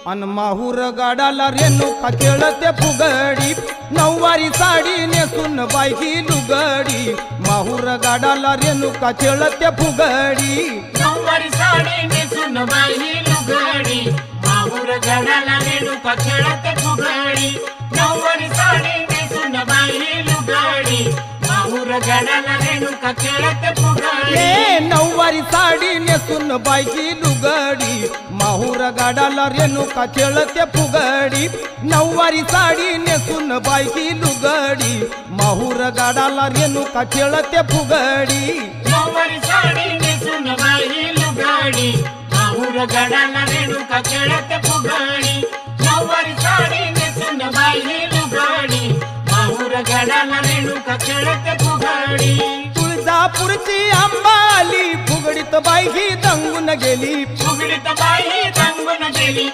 अन माहूर गाडाला रेणुका खेळते फुगडी, नऊवारी साडी नेसून बायकी लुगडी। माहूर गाडाला रेणुका खेळते फुगडी, नऊवारी साडी नेसून बाई लुगडी। माहूर गाडाला रेणुका खेळते फुगडी, नऊवारी साडी नेसून बाई लुगडी। माहूर गाडाला रेणुका खेळते फुगडी, नऊवारी साडी नेसून बायकी लुगडी। माहूर गाडाला रेणुका खेळते फुगडी, नऊवारी साडी नेसून बायकी लुगडी। माहूर गाडाला रेणुका खेळते फुगडी, नऊवारी साडी नेसून बाई लुगडी। माहूर गाडाला रेणुका खेळते फुगडी, नऊवारी साडी नेसून बाई लुगडी। माहूर गाडाला रेणुका खेळते फुगडी। तुळजापूरची अंबाली फुगडीत बायकी दंगून गेली, फुगडीत बाई दंगून गेली।